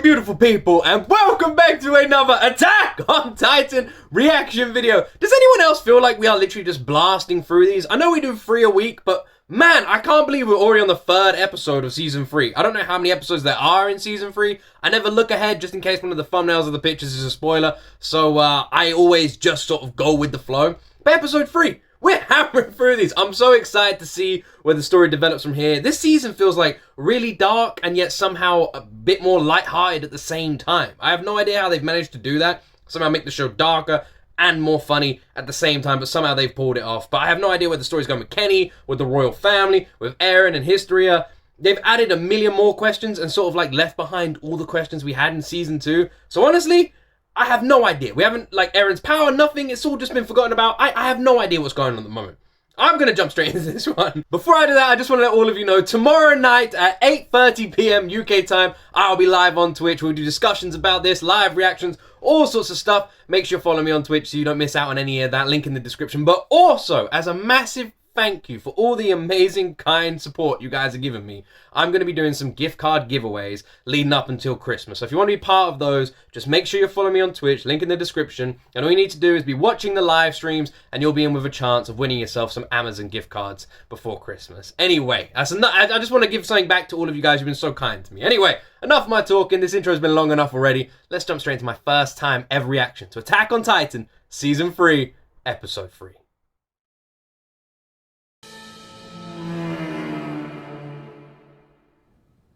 beautiful people, and welcome back to another Attack on Titan reaction video. Does anyone else feel like we are literally just blasting through these? I know we do 3 a week, but man, I can't believe we're already on the 3rd episode of Season 3. I don't know how many episodes there are in Season 3. I never look ahead just in case one of the thumbnails of the pictures is a spoiler, so I always just sort of go with the flow. But episode 3, we're hammering through these. I'm so excited to see where the story develops from here. This season feels like really dark and yet somehow a bit more lighthearted at the same time. I have no idea how they've managed to do that. Somehow make the show darker and more funny at the same time, but somehow they've pulled it off. But I have no idea where the story's going with Kenny, with the royal family, with Eren and Historia. They've added a million more questions and sort of like left behind all the questions we had in season 2. So honestly, I have no idea. We haven't, like, Eren's power, nothing. It's all just been forgotten about. I have no idea what's going on at the moment. I'm going to jump straight into this one. Before I do that, I just want to let all of you know, tomorrow night at 8:30 p.m. UK time, I'll be live on Twitch. We'll do discussions about this, live reactions, all sorts of stuff. Make sure you follow me on Twitch so you don't miss out on any of that. Link in the description. But also, as a massive thank you for all the amazing, kind support you guys are giving me, I'm going to be doing some gift card giveaways leading up until Christmas. So if you want to be part of those, just make sure you follow me on Twitch, link in the description. And all you need to do is be watching the live streams and you'll be in with a chance of winning yourself some Amazon gift cards before Christmas. Anyway, I just want to give something back to all of you guys who've been so kind to me. Anyway, enough of my talking. This intro has been long enough already. Let's jump straight into my first time ever reaction to Attack on Titan Season 3, Episode 3.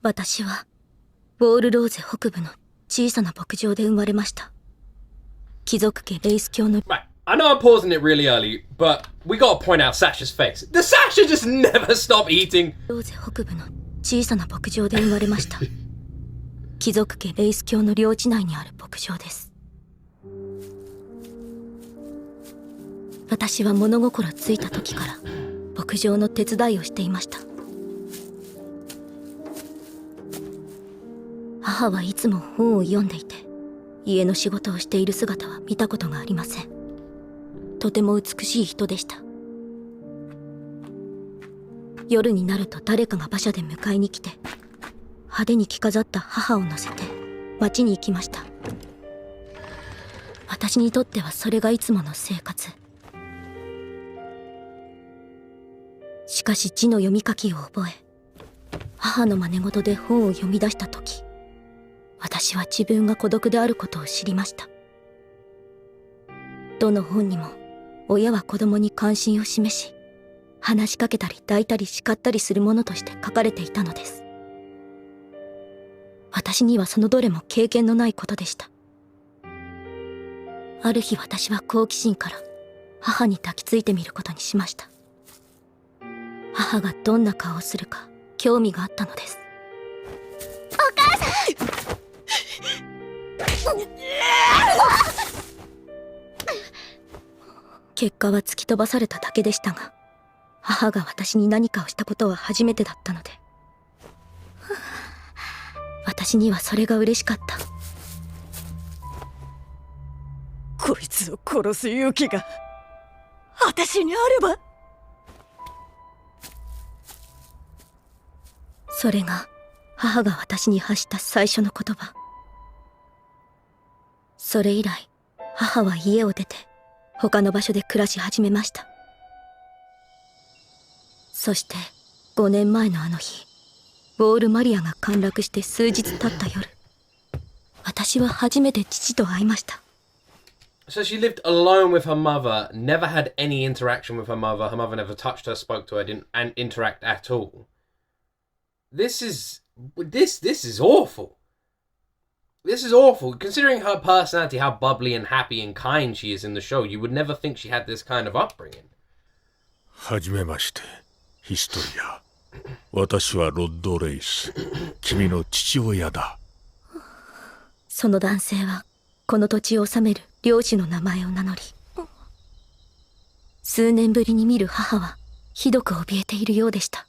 私はウォールローゼ北部の小さな牧場で生まれました。貴族家レイス教の Right, I know I'm pausing it really early, but we gotta point out Sasha's face. The Sasha just never stop eating. ローゼ北部の小さな牧場で生まれました。貴族家レイス教の領地内にある牧場です。私は物心ついた時から牧場の手伝いをしていました。母はいつも本を読んでいて、家の仕事をしている姿は見たことがありません。とても美しい人でした。夜になると誰かが馬車で迎えに来て、派手に着飾った母を乗せて町に行きました。私にとってはそれがいつもの生活。しかし字の読み書きを覚え、母の真似事で本を読み出した時、私は自分が孤独であることを知りました。どの本にも親は子供に関心を示し、話しかけたり抱いたり叱ったりするものとして書かれていたのです。私にはそのどれも経験のないことでした。ある日私は好奇心から母に抱きついてみることにしました。母がどんな顔をするか興味があったのです。お母さん！結果は突き飛ばされただけでしたが、母が私に何かをしたことは初めてだったので、私にはそれが嬉しかった。こいつを殺す勇気が私にあれば。それが母が私に発した最初の言葉。それ以来、母は家を出て他の場所で暮らし始めました。そして5年前のあの日、ウォールマリアが陥落して数日経った夜、私は初めて父と会いました。So she lived alone with her mother, never had any interaction with her mother. Her mother never touched her, spoke to her, didn't interact at all. This is awful. This is awful. Considering her personality, how bubbly and happy and kind she is in the show, you would never think she had this kind of upbringing. はじめまして、ヒストリア。私はロッド・レイス。君の父親だ。その男性はこの土地を治める領主の名前を名乗り、数年ぶりに見る母はひどく怯えているようでした。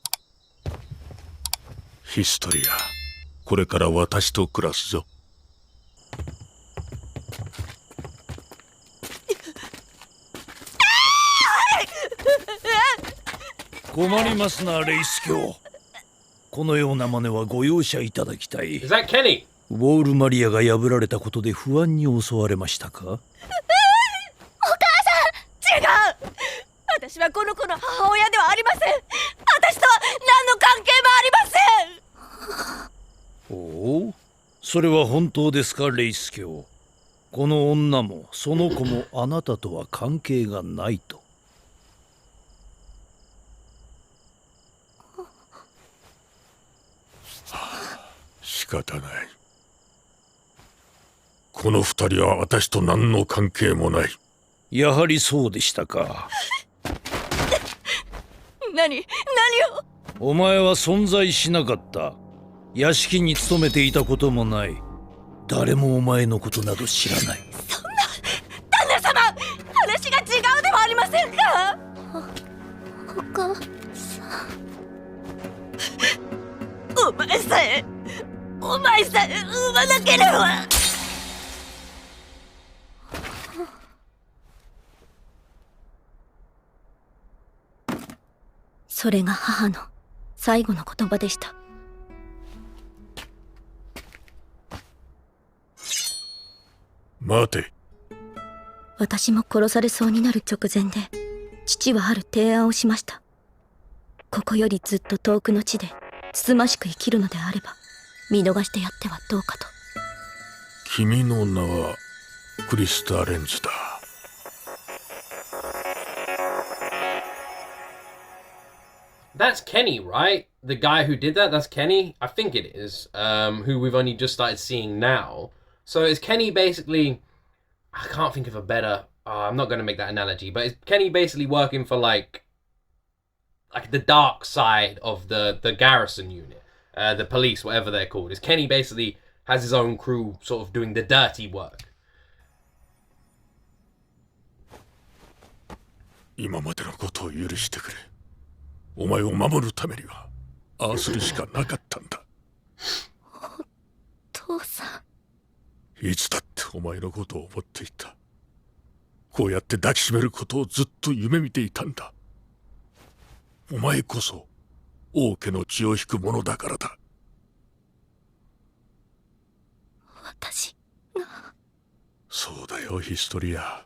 ヒストリア、これから私と暮らすぞ。困りますな、レイス卿。このような真似はご容赦いただきたい。Is that Kenny? ウォールマリアが破られたことで不安に襲われましたか？違う。私はこの子の母親ではありません。私とは何の関係もありません。おお、それは本当ですか、レイス卿。この女もその子もあなたとは関係がないと。仕方ない。この二人は私と何の関係もない。やはりそうでしたか。何を。お前は存在しなかった。屋敷に勤めていたこともない。誰もお前のことなど知らない。そんな、旦那様、話が違うではありませんか。お母さん。お前さえ産まなければ。それが母の最後の言葉でした。待て。私も殺されそうになる直前で、父はある提案をしました。ここよりずっと遠くの地でつつましく生きるのであれば、見逃してやってはどうかと。君の名はクリスタ・レンズだ。That's Kenny, right? The guy who did that, that's Kenny? I think it is. Who we've only just started seeing now. So is Kenny basically... I can't think of a better... I'm not going to make that analogy, but is Kenny basically working for, like the dark side of the garrison unit? The police, whatever they're called. Is Kenny basically has his own crew sort of doing the dirty work? 今までのことを許してくれ。お前を守るためにはああするしかなかったんだ。お父さん。いつだってお前のことを思っていた。こうやって抱きしめることをずっと夢見ていたんだ。お前こそ王家の血を引く者だからだ。私が。そうだよ、ヒストリア。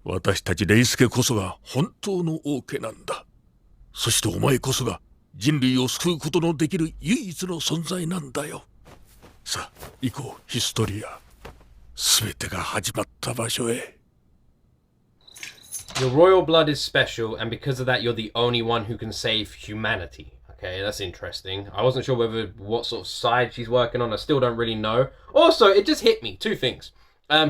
私たちレイス家こそが本当の王家なんだ。そしてお前こそが人類を救うことのできる唯一の存在なんだよ。さあ行こう、ヒストリア。全てが始まった場所へ。Your royal blood is special, and because of that, you're the only one who can save humanity. Okay, that's interesting. I wasn't sure what sort of side she's working on. I still don't really know. Also, it just hit me. Two things.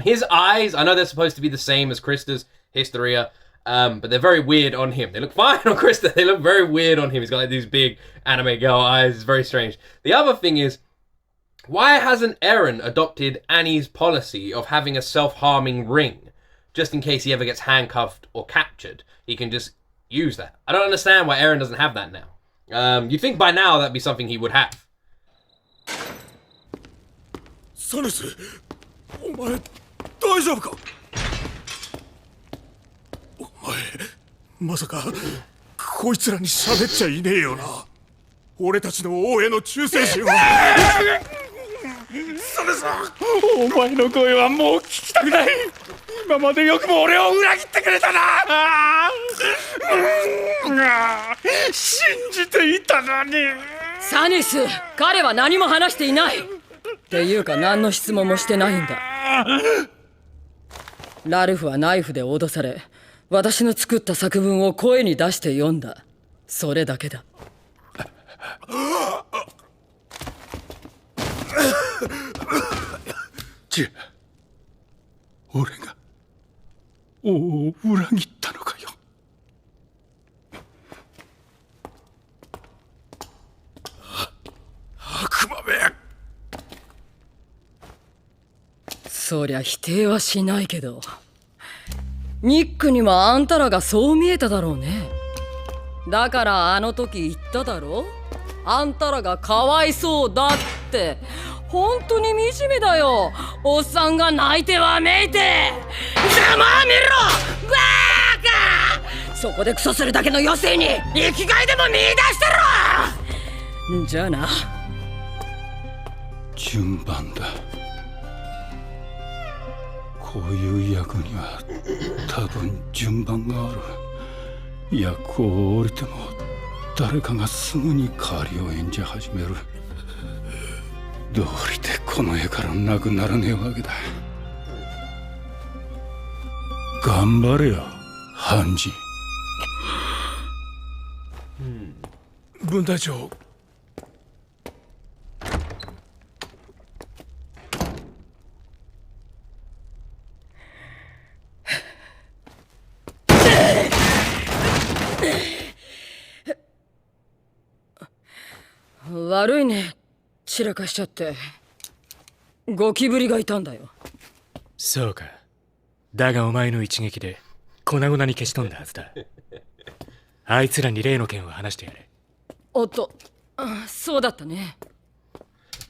His eyes, I know they're supposed to be the same as Krista's, Historia, but they're very weird on him. They look fine on Krista. They look very weird on him. He's got like these big anime girl eyes. It's very strange. The other thing is, why hasn't Eren adopted Annie's policy of having a self-harming ring? Just in case he ever gets handcuffed or captured, he can just use that. I don't understand why Eren doesn't have that now. You'd think by now that'd be something he would have. サネス、お前大丈夫か？お前まさかこいつらに喋っちゃいねえよな。俺たちの王への忠誠心は。サネス、お前の声はもう聞きたくない。今までよくも俺を裏切ってくれたな。信じていたのに。サニス、彼は何も話していない。っていうか何の質問もしてないんだ。ラルフはナイフで脅され、私の作った作文を声に出して読んだ。それだけだ。違う。俺が王を裏切ったのかよ。悪魔め。そりゃ否定はしないけど、ニックにもあんたらがそう見えただろうね。だからあの時言っただろ、あんたらがかわいそうだって。本当に惨めだよ、おっさんが泣いてわめいて。ざまあみろバーカ。そこでクソするだけの余生に生きがいでも見出してろ。じゃあな。順番だ。こういう役には多分順番がある。役を降りても誰かがすぐに代わりを演じ始める。どうりでこの絵からなくならねえわけだ。頑張れよ、ハンジ。分隊長。悪いね、散らかしちゃって。ゴキブリがいたんだよ。そうか。だがお前の一撃で粉々に消し飛んだはずだ。あいつらに例の件を話してやれ。おっと、そうだったね。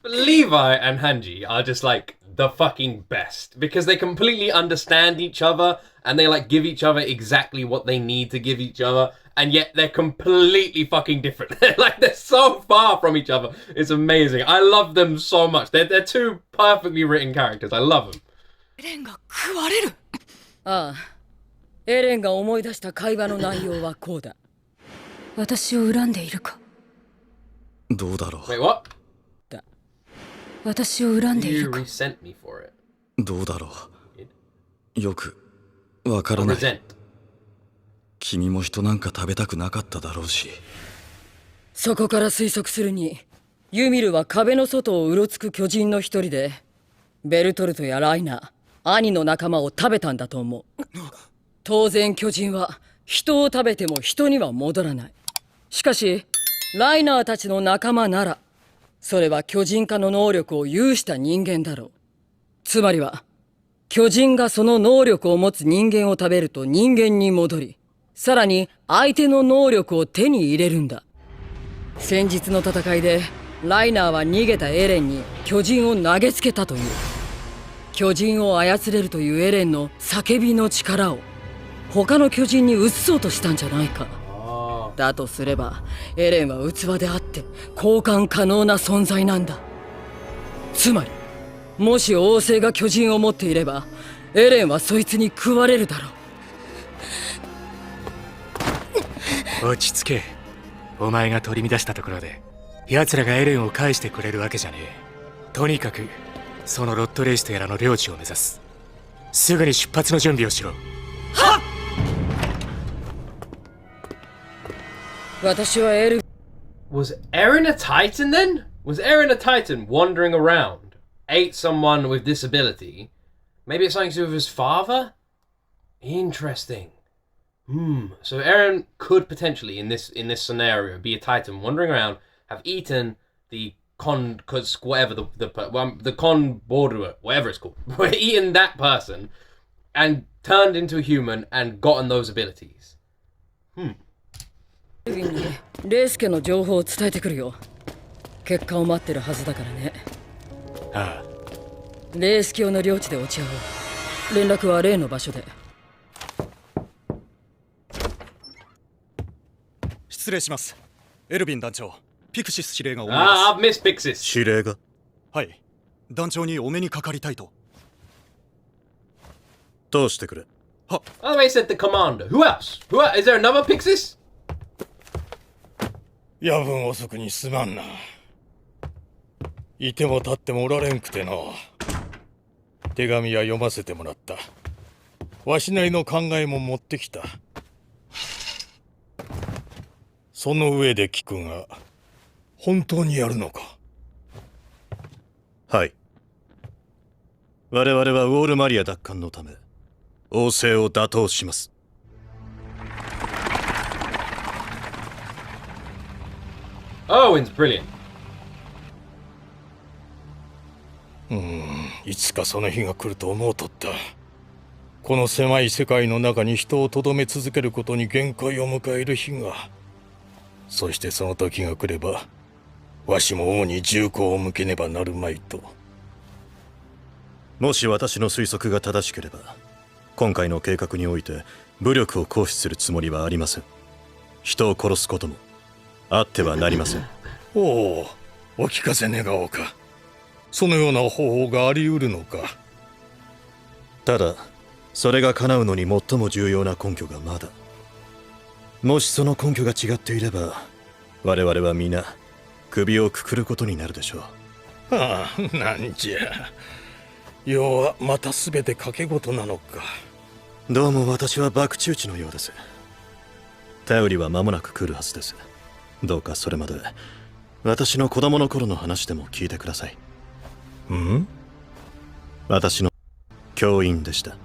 Levi and Hanji are just like the fucking best because they completely understand each other and they like give each other exactly what they need to give each other, and yet they're completely fucking different. Like they're so far from each other. It's amazing. I love them so much. They're two perfectly written characters. I love them. エレンが食われる。ああ、エレンが思い出した会話の内容はこうだ。私を恨んでいるか。どうだろ Wait, what? 私を恨んでい You るか。 resent me for it. う。どうだろう。よくわからない。 Resent. 君も人なんか食べたくなかっただろうし。そこから推測するに、ユミルは壁の外をうろつく巨人の一人で、ベルトルトやライナー、兄の仲間を食べたんだと思う。当然巨人は人を食べても人には戻らない。しかしライナーたちの仲間なら、それは巨人化の能力を有した人間だろう。つまりは巨人がその能力を持つ人間を食べると人間に戻り、さらに相手の能力を手に入れるんだ。先日の戦いでライナーは逃げたエレンに巨人を投げつけたという。巨人を操れるというエレンの叫びの力を他の巨人に移そうとしたんじゃないか。だとすればエレンは器であって交換可能な存在なんだ。つまりもし王政が巨人を持っていればエレンはそいつに食われるだろう。落ち着け。お前が取り乱したところで奴らがエレンを返してくれるわけじゃねえ。とにかくそのロットレイスとやらの領地を目指す。すぐに出発の準備をしろ。はっ。私はエル Was Eren a Titan then? Was Eren a Titan wandering around, ate someone with disability? Maybe it's something to do with his father? Interesting. So Eren could potentially, in this scenario, be a Titan wandering around, have eaten the whatever the con borderer, whatever it's called, eaten that person, and turned into a human and gotten those abilities. ビンにレイスケの情報を伝えてくるよ。結果を待ってるはずだからね。ああ、レイス教の領地で落ち合おう。連絡は例の場所で。失礼します。エルヴィン団長、ピクシス司令がお見えです。I've missed Pixis. 司令が。はい、団長にお目にかかりたいと。どうしてくれ。Oh, they said the commander. Who else? Is there another Pixis? 夜分遅くにすまんな。いても立ってもおられんくてな。手紙は読ませてもらった。わしなりの考えも持ってきた。その上で聞くが、本当にやるのか。はい。我々はウォールマリア奪還のため王政を打倒します。Owen's brilliant. いつかその日が来ると思うとった。この狭い世界の中に人をとどめ続けることに限界を迎える日が。そしてその時が来れば、わしも王に銃口を向けねばなるまいと。もし私の推測が正しければ、今回の計画において武力を行使するつもりはありません。人を殺すこともあってはなりません。おお、お聞かせ願おうか。そのような方法があり得るのか。ただそれが叶うのに最も重要な根拠がまだ。もしその根拠が違っていれば我々は皆首をくくることになるでしょう。はあ、なんじゃ。要はまた全て賭け事なのか。どうも私は博打打ちのようです。頼りは間もなく来るはずです。どうかそれまで私の子供の頃の話でも聞いてください。ん？私の教員でした。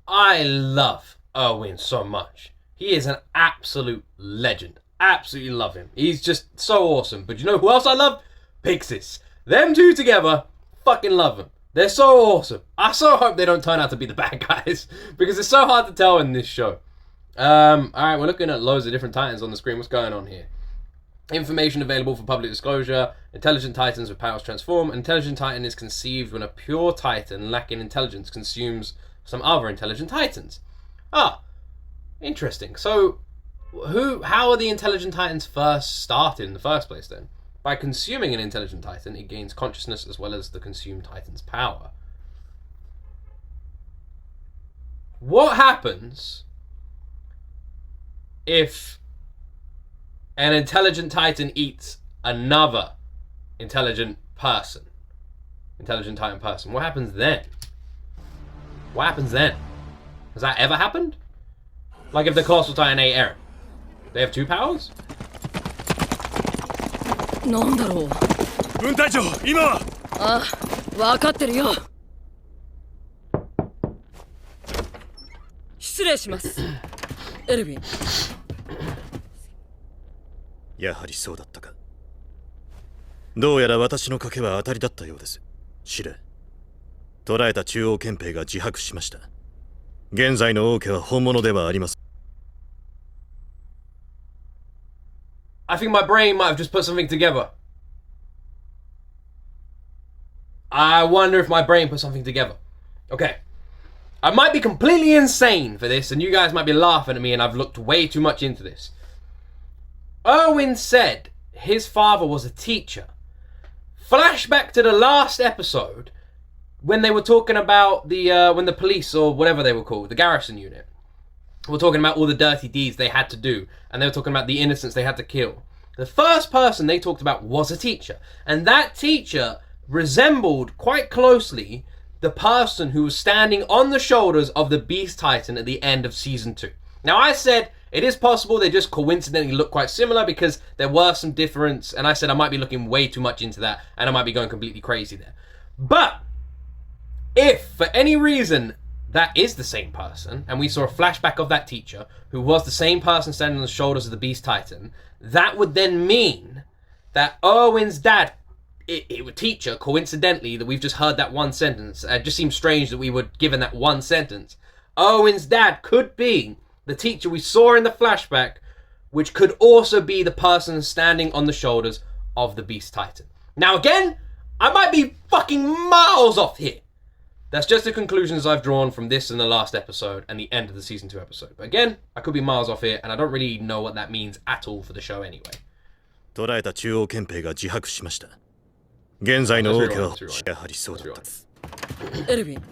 I love Erwin so much. He is an absolute legend. Absolutely love him. He's just so awesome. But you know who else I love? Pixis. Them two together, fucking love them. They're so awesome. I so hope they don't turn out to be the bad guys because it's so hard to tell in this show. Alright, we're looking at loads of different titans on the screen. What's going on here? Information available for public disclosure. Intelligent titans with powers transform. An intelligent titan is conceived when a pure titan lacking intelligence consumes some other intelligent titans. Ah, interesting. So, how are the intelligent titans first started in the first place then? By consuming an intelligent titan, it gains consciousness as well as the consumed titan's power. What happens if an intelligent titan eats another intelligent person? Intelligent titan person. What happens then? What happens then? Has that ever happened? Like if the Colossal Titan ate Eren. They have two powers? なんだろう。分隊長、今は。あ、分かってるよ。失礼します。エルヴィン。やはりそうだったか。どうやら私の賭けは当たりだったようです。司令。捕らえた中央憲兵が自白しました。現在の王家は本物ではありません。I think my brain might have just put something together. I wonder if my brain put something together. Okay. I might be completely insane for this, and you guys might be laughing at me, and I've looked way too much into this. Erwin said his father was a teacher. Flashback to the last episode when they were talking about when the police, or whatever they were called, the garrison unit, were talking about all the dirty deeds they had to do, and they were talking about the innocents they had to kill. The first person they talked about was a teacher, and that teacher resembled quite closely the person who was standing on the shoulders of the Beast Titan at the end of Season 2. Now, I said it is possible they just coincidentally look quite similar because there were some difference, and I said I might be looking way too much into that, and I might be going completely crazy there. But if, for any reason, that is the same person, and we saw a flashback of that teacher, who was the same person standing on the shoulders of the Beast Titan, that would then mean that Erwin's dad, teacher, coincidentally, that we've just heard that one sentence, it just seems strange that we were given that one sentence. Erwin's dad could be the teacher we saw in the flashback, which could also be the person standing on the shoulders of the Beast Titan. Now again, I might be fucking miles off here. That's just the conclusions I've drawn from this and the last episode and the end of the Season 2 episode. But again, I could be miles off here, and I don't really know what that means at all for the show anyway. 捕らえた中央憲兵が自白しました。現在の王家はやはりそうだった。エルヴィン。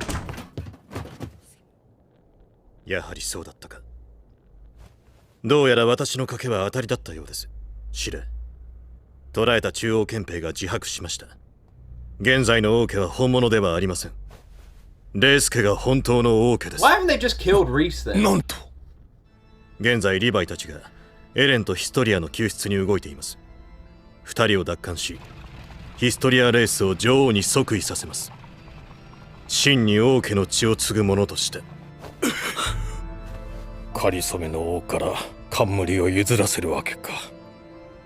やはりそうだったか。どうやら私の賭けは当たりだったようです。司令。捕らえた中央憲兵が自白しました。現在の王家は本物ではありません。レイス家が本当の王家です。Why haven't they just killed Reese then? なんと。現在リヴァイたちがエレンとヒストリアの救出に動いています。二人を奪還し、ヒストリアレースを女王に即位させます。真に王家の血を継ぐ者として。かりそめの王から冠を譲らせるわけか。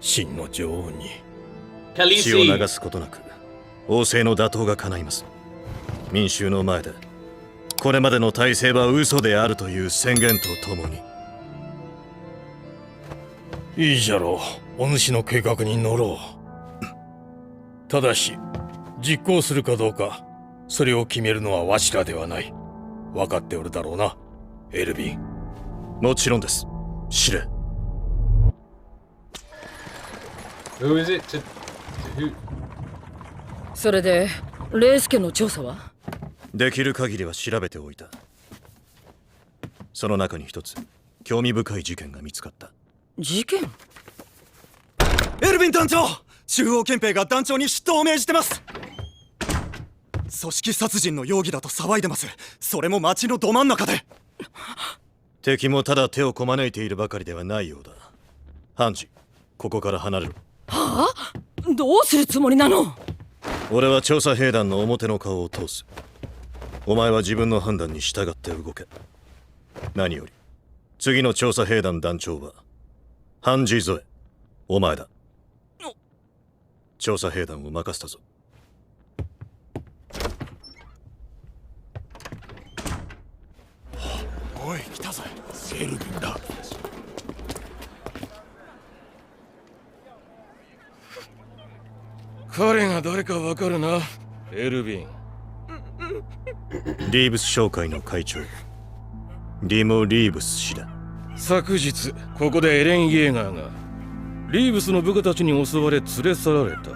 真の女王に。血を流すことなく王政の打倒が叶います。民衆の前でこれまでの体制は嘘であるという宣言とともに。いいじゃろう。お主の計画に乗ろう。ただし実行するかどうかそれを決めるのはわしらではない。分かっておるだろうな、エルヴィン。もちろんです、司令。 Who is it to それでレイスケの調査は？できる限りは調べておいた。その中に一つ興味深い事件が見つかった。事件？エルヴィン団長、中央憲兵が団長に出頭を命じてます。組織殺人の容疑だと騒いでます。それも町のど真ん中で。敵もただ手をこまねいているばかりではないようだ。ハンジ、ここから離れる。はあ？どうするつもりなの？俺は調査兵団の表の顔を通す。お前は自分の判断に従って動け。何より次の調査兵団団長はハンジ・ゾエ、お前だ。調査兵団を任せたぞ。おい、来たぞ。エルヴィンだ。彼が誰かわかるな、エルヴィン。リーブス商会の会長、リモ・リーブス氏だ。昨日ここでエレン・イェーガーがリーブスの部下たちに襲われ連れ去られた。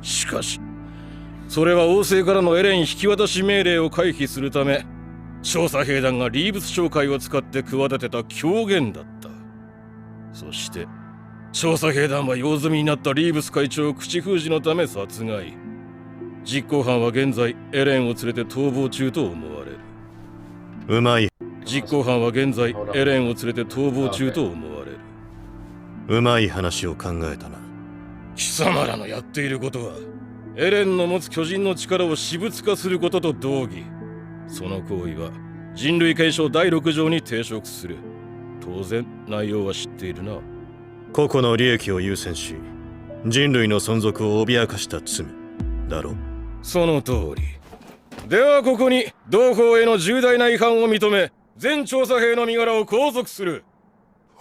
しかしそれは王政からのエレン引き渡し命令を回避するため、調査兵団がリーブス商会を使って企てた狂言だった。そして調査兵団は用済みになったリーブス会長を口封じのため殺害。実行犯は現在エレンを連れて逃亡中と思われる。うまい。実行犯は現在エレンを連れて逃亡中と思われる。うまい話を考えたな。貴様らのやっていることはエレンの持つ巨人の力を私物化することと同義。その行為は人類憲章第6条に抵触する。当然内容は知っているな。個々の利益を優先し人類の存続を脅かした罪だろう。その通り。ではここに同法への重大な違反を認め、全調査兵の身柄を拘束する。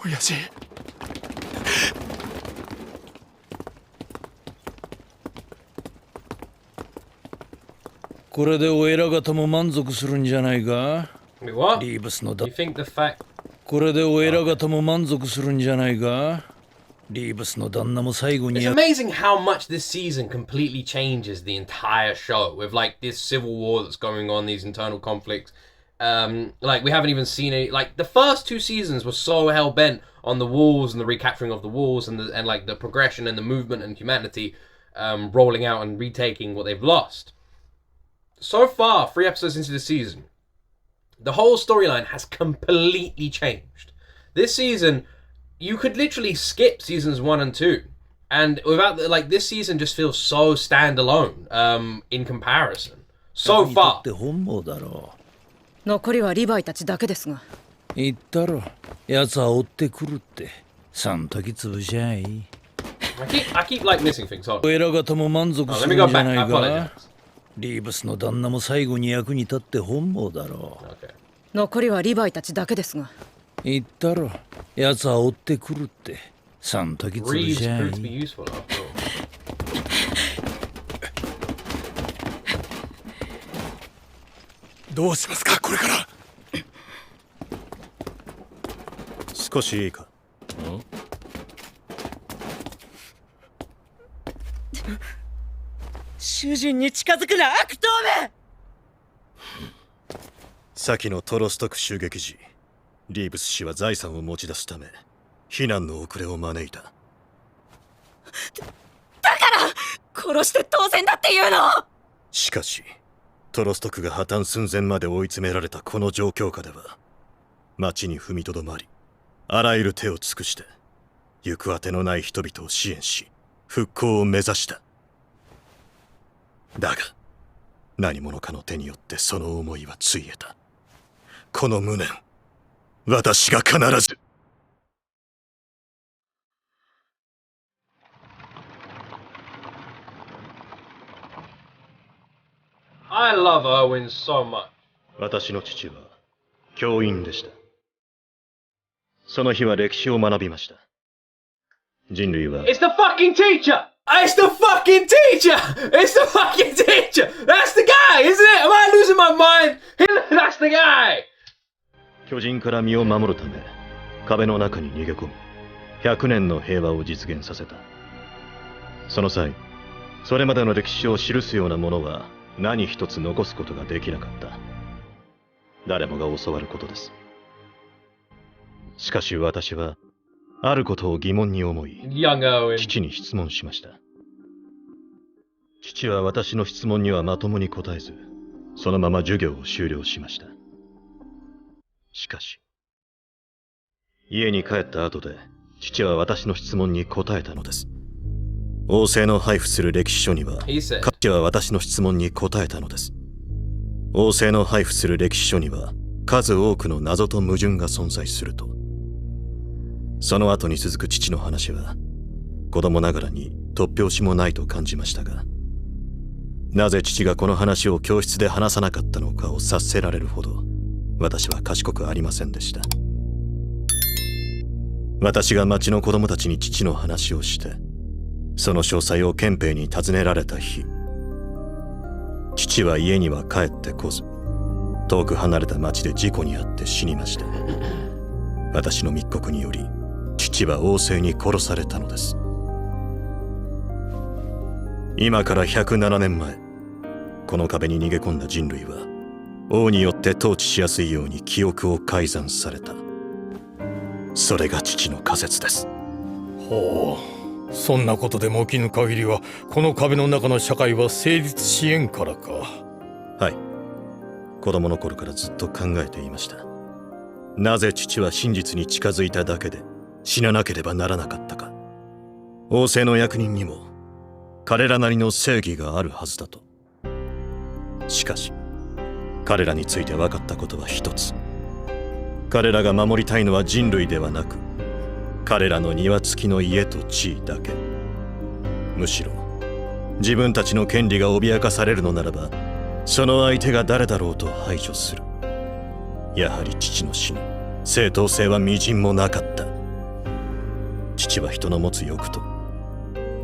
親父。これでお偉方も満足するんじゃないか？ What? リーブスのだ。 You think the fact これでお偉方も満足するんじゃないか？リーブスの旦那も最後に It's amazing how much this season completely changes the entire show with like this civil war that's going on, these internal conflicts. Like we haven't even seen it. Like the first two seasons were so hell bent on the walls and the recapturing of the walls and like the progression and the movement and humanity rolling out and retaking what they've lost. So far, 3 episodes into the season, the whole storyline has completely changed. This season, you could literally skip seasons 1 and 2, and without like this season just feels so standalone in comparison. So far. 残りはリヴァイたちだけですが。言ったろ、奴は追ってくるって。そん時潰しゃい。I keep like missing things. Hold on. お偉方も満足するんじゃないか？リーブスの旦那も最後に役に立って本望だろう。Okay. 残りはリヴァイたちだけですが。言ったろ、奴は追ってくるって。そん時潰しゃい。Reeves proved to be useful after all. どうしますかこれから。少しいいか？主人に近づくな悪党め。先のトロストク襲撃時、リーブス氏は財産を持ち出すため避難の遅れを招いた。だから殺して当然だっていうの。しかしトロストクが破綻寸前まで追い詰められたこの状況下では町に踏みとどまり、あらゆる手を尽くして行くあてのない人々を支援し復興を目指した。だが何者かの手によってその思いはついえた。この無念、私が必ず。I love Erwin so much. 私の父は教員でした。その日は歴史を学びました。人類は It's the fucking teacher! It's the fucking teacher! It's the fucking teacher! That's the guy, isn't it? Am I losing my mind? That's the guy! 巨人から身を守るため壁の中に逃げ込み100年の平和を実現させた。その際それまでの歴史を記すようなものは何一つ残すことができなかった。誰もが教わることです。しかし私はあることを疑問に思い、父に質問しました。父は私の質問にはまともに答えず、そのまま授業を終了しました。しかし、家に帰った後で父は私の質問に答えたのです。王政の配布する歴史書には、父は私の質問に答えたのです。王政の配布する歴史書には数多くの謎と矛盾が存在すると。その後に続く父の話は子供ながらに突拍子もないと感じましたが、なぜ父がこの話を教室で話さなかったのかを察せられるほど私は賢くありませんでした。私が町の子供たちに父の話をして、その詳細を憲兵に尋ねられた日、父は家には帰ってこず、遠く離れた町で事故に遭って死にました。私の密告により父は王政に殺されたのです。今から107年前、この壁に逃げ込んだ人類は王によって統治しやすいように記憶を改ざんされた。それが父の仮説です。ほう、そんなことでも起きぬ限りはこの壁の中の社会は成立しえんからか。はい、子供の頃からずっと考えていました。なぜ父は真実に近づいただけで死ななければならなかったか。王政の役人にも彼らなりの正義があるはずだと。しかし彼らについて分かったことは一つ。彼らが守りたいのは人類ではなく、彼らの庭付きの家と地位だけ。むしろ自分たちの権利が脅かされるのならば、その相手が誰だろうと排除する。やはり父の死に正当性はみじんもなかった。父は人の持つ欲と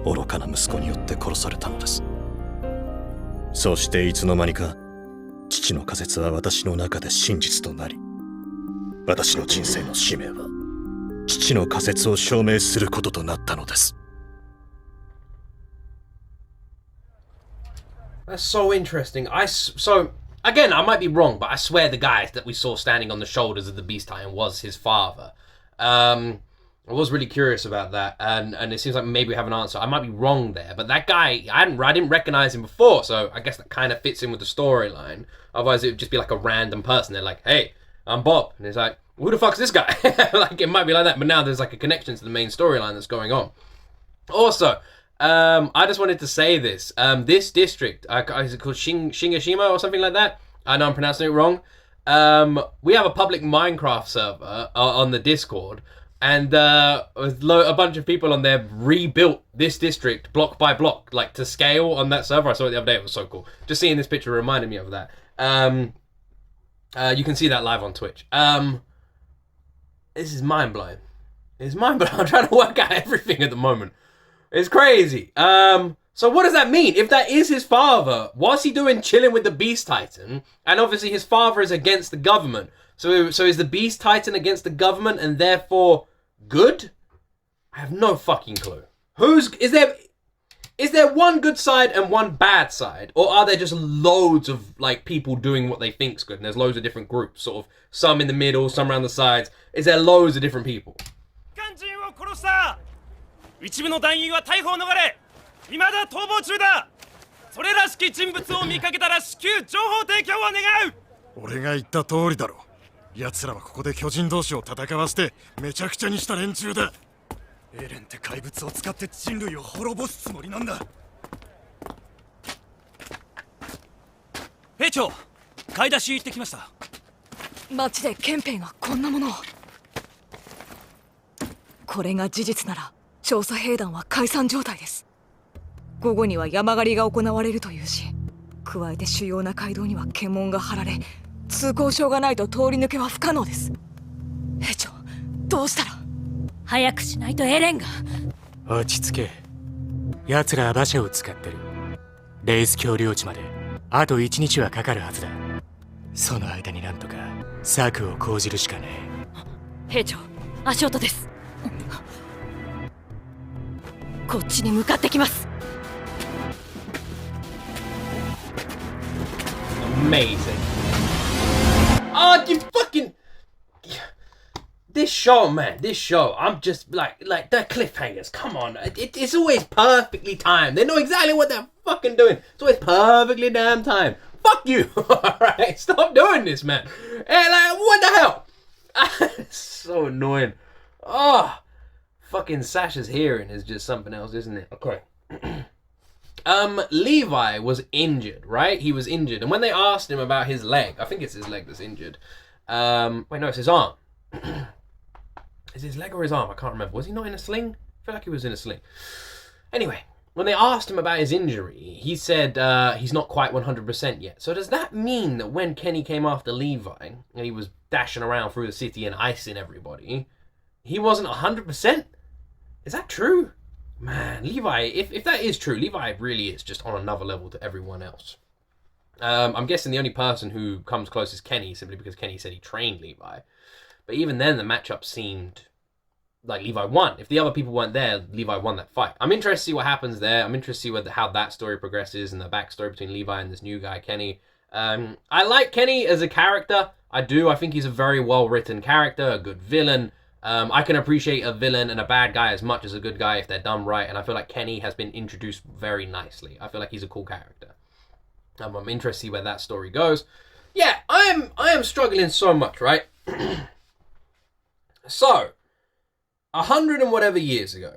愚かな息子によって殺されたのです。そしていつの間にか父の仮説は私の中で真実となり、私の人生の使命は父の仮説を証明することとなったのです。That's so interesting. So again, I might be wrong, but I swear the guy that we saw standing on the shoulders of the Beast Titan was his father. I was really curious about that, and it seems like maybe we have an answer. I might be wrong there, but that guy, I didn't recognize him before, so I guess that kind of fits in with the storyline. Otherwise, it would just be like a random person. They're like, "Hey, I'm Bob," and it's like, "Who the fuck's this guy?" Like it might be like that, but now there's like a connection to the main storyline that's going on. Also, I just wanted to say this. This district, is it called Shingashima or something like that? I know I'm pronouncing it wrong. We have a public Minecraft server on the Discord, and a bunch of people on there rebuilt this district block by block, like to scale on that server. I saw it the other day. It was so cool. Just seeing this picture reminded me of that. You can see that live on Twitch. This is mind-blowing. It's mind-blowing. I'm trying to work out everything at the moment. It's crazy. So what does that mean? If that is his father, what's he doing chilling with the Beast Titan? And obviously his father is against the government. So is the Beast Titan against the government and therefore good? I have no fucking clue. Is there one good side and one bad side? Or are there just loads of like people doing what they think's good? And there's loads of different groups, sort of some in the middle, some around the sides. Is there loads of different people? 一部の団員は逮捕を逃れ、未だ逃亡中だ。それらしき人物を見かけたら至急情報提供を願う。俺が言った通りだろ。奴らはここで巨人同士を戦わせてめちゃくちゃにした連中だ。エレンって怪物を使って人類を滅ぼすつもりなんだ。兵長、買い出し行ってきました。町で憲兵がこんなものを。これが事実なら調査兵団は解散状態です。午後には山狩りが行われるというし、加えて主要な街道には検問が張られ、通行証がないと通り抜けは不可能です。兵長、どうしたら。早くしないとエレンが。落ち着け。奴らは馬車を使ってる。レイス橋領地まであと1日はかかるはずだ。その間になんとか策を講じるしかねえ。兵長、足音です。こっちに向かってきます。amazing. Oh, you fucking... This show, man, this show, I'm just like the cliffhangers, come on. It's always perfectly timed. They know exactly what they're fucking doing. It's always perfectly damn timed. Fuck you, alright? Stop doing this, man. Hey, like, what the hell? It's so annoying. Oh, fucking Sasha's hearing is just something else, isn't it? Okay. Levi was injured, right? He was injured. And when they asked him about his leg, I think it's his leg that's injured. Wait, no, it's his arm. Is it his leg or his arm? I can't remember. Was he not in a sling? I feel like he was in a sling. Anyway, when they asked him about his injury, he said he's not quite 100% yet. So does that mean that when Kenny came after Levi, and he was dashing around through the city and icing everybody, he wasn't 100%? Is that true? Man, Levi, if that is true, Levi really is just on another level to everyone else. I'm guessing the only person who comes close is Kenny, simply because Kenny said he trained Levi. But even then, the matchup seemed like Levi won. If the other people weren't there, Levi won that fight. I'm interested to see what happens there. I'm interested to see how that story progresses and the backstory between Levi and this new guy, Kenny. I like Kenny as a character. I do. I think he's a very well-written character, a good villain. I can appreciate a villain and a bad guy as much as a good guy if they're done right. And I feel like Kenny has been introduced very nicely. I feel like he's a cool character. I'm interested to see where that story goes. Yeah, I am struggling so much, right? So, 100 and whatever years ago.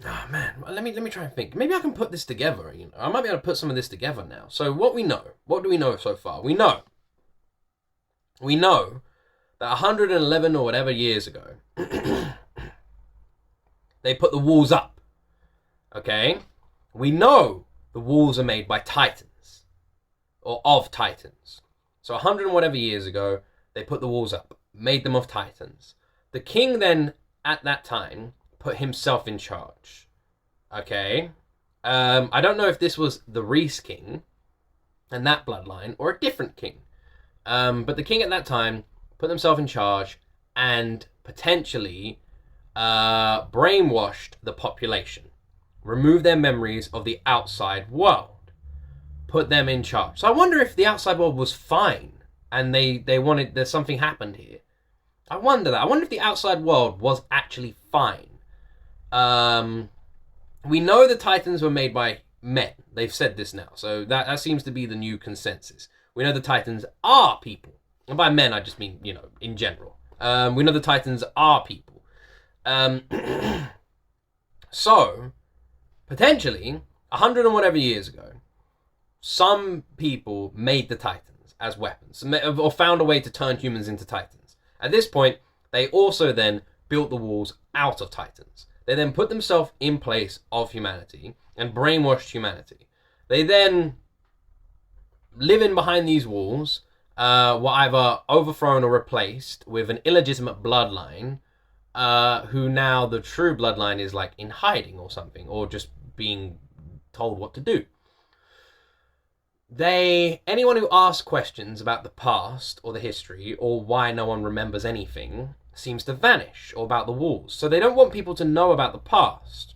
Oh man, let me try and think. Maybe I can put this together. You know, I might be able to put some of this together now. So what do we know so far? We know that 111 or whatever years ago, they put the walls up. Okay, we know the walls are made by Titans, or of Titans. So 100 and whatever years ago, they put the walls up. Made them of Titans. The king then, at that time, put himself in charge. Okay? I don't know if this was the Reese king and that bloodline, or a different king. But the king at that time put himself in charge and potentially brainwashed the population. Removed their memories of the outside world. Put them in charge. So I wonder if the outside world was fine and they wanted, there's something happened here. I wonder that. I wonder if the outside world was actually fine. We know the Titans were made by men. They've said this now. So that seems to be the new consensus. We know the Titans are people. And by men, I just mean, you know, in general. We know the Titans are people. So, potentially, 100 and whatever years ago, some people made the Titans as weapons, or found a way to turn humans into Titans. At this point, they also then built the walls out of Titans. They then put themselves in place of humanity and brainwashed humanity. They then, living behind these walls, were either overthrown or replaced with an illegitimate bloodline, who now the true bloodline is like in hiding or something, or just being told what to do. Anyone who asks questions about the past or the history or why no one remembers anything seems to vanish, or about the walls. So they don't want people to know about the past,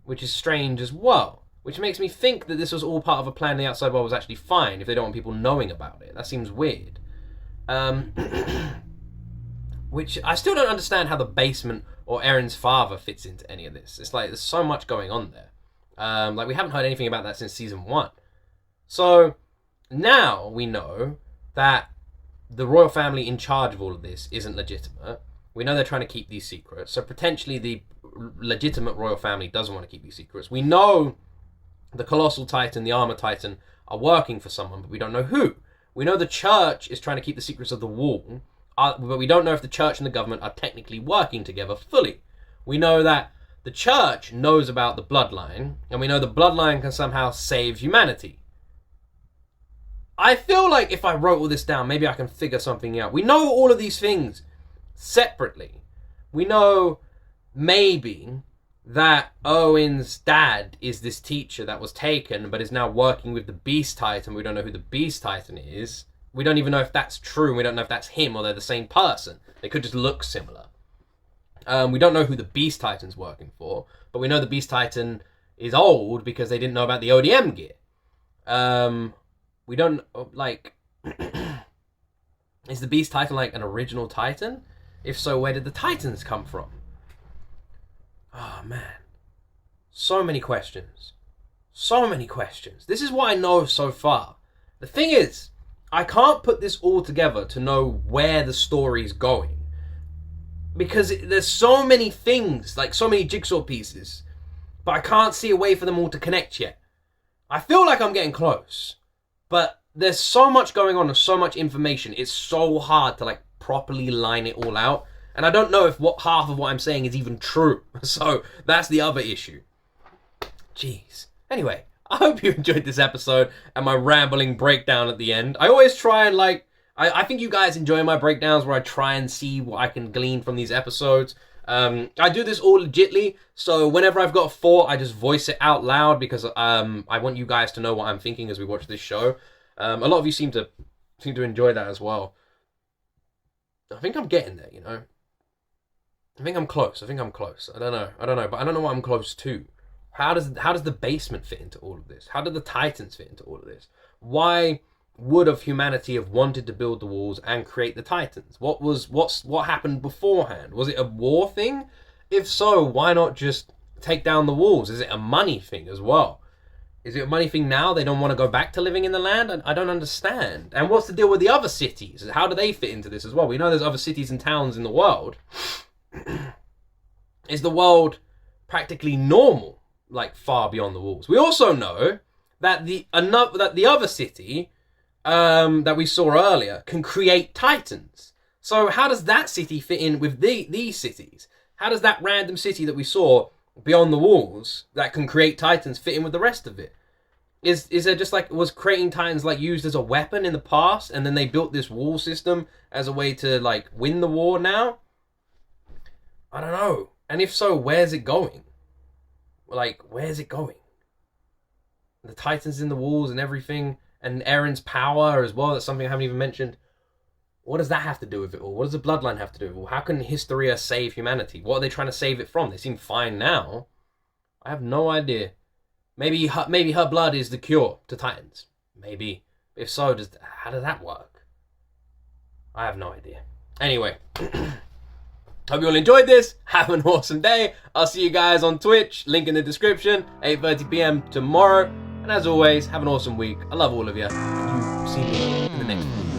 which is strange as well. Which makes me think that this was all part of a plan the outside world was actually fine if they don't want people knowing about it. That seems weird. Which I still don't understand how the basement or Eren's father fits into any of this. It's like there's so much going on there. Like we haven't heard anything about that since season 1. So now we know that the royal family in charge of all of this isn't legitimate. We know they're trying to keep these secrets. So potentially the legitimate royal family doesn't want to keep these secrets. We know the Colossal Titan, the Armor Titan, are working for someone, but we don't know who. We know the church is trying to keep the secrets of the wall, but we don't know if the church and the government are technically working together fully. We know that the church knows about the bloodline, and we know the bloodline can somehow save humanity. I feel like if I wrote all this down, maybe I can figure something out. We know all of these things separately. We know maybe that Owen's dad is this teacher that was taken but is now working with the Beast Titan. We don't know who the Beast Titan is. We don't even know if that's true. We don't know if that's him or they're the same person. They could just look similar. We don't know who the Beast Titan's working for, but we know the Beast Titan is old because they didn't know about the ODM gear. We don't, like... Is the Beast Titan like an original Titan? If so, where did the Titans come from? Oh, man. So many questions. So many questions. This is what I know so far. The thing is, I can't put this all together to know where the story's going. Because there's so many things, like so many jigsaw pieces. But I can't see a way for them all to connect yet. I feel like I'm getting close. But there's so much going on and so much information. It's so hard to like properly line it all out. And I don't know if half of what I'm saying is even true. So that's the other issue. Jeez. Anyway, I hope you enjoyed this episode and my rambling breakdown at the end. I always try and like... I think you guys enjoy my breakdowns where I try and see what I can glean from these episodes. I do this all legitly, so whenever I've got a thought, I just voice it out loud because I want you guys to know what I'm thinking as we watch this show. A lot of you seem to enjoy that as well. I think I'm getting there, you know. I think I'm close. I don't know, but I don't know what I'm close to. How does the basement fit into all of this? How do the Titans fit into all of this? Why would of humanity have wanted to build the walls and create the Titans? What happened beforehand? Was it a war thing? If so, why not just take down the walls? Is it a money thing as well? Is it a money thing now? They don't want to go back to living in the land? I don't understand. And what's the deal with the other cities? How do they fit into this as well? We know there's other cities and towns in the world. Is the world practically normal, like far beyond the walls? We also know that the other city that we saw earlier can create Titans. So how does that city fit in with these cities? How does that random city that we saw beyond the walls that can create Titans fit in with the rest of it? Is there just like, was creating Titans like used as a weapon in the past and then they built this wall system as a way to like win the war now? I don't know. And if so, where's it going? Like, where's it going? The Titans in the walls and everything, and Eren's power as well, that's something I haven't even mentioned. What does that have to do with it all? What does the bloodline have to do with it all? How can Historia save humanity? What are they trying to save it from? They seem fine now. I have no idea. Maybe her blood is the cure to Titans. Maybe. If so, how does that work? I have no idea. Anyway. Hope you all enjoyed this. Have an awesome day. I'll see you guys on Twitch. Link in the description. 8:30 p.m. tomorrow. And as always, have an awesome week. I love all of you. See you in the next video.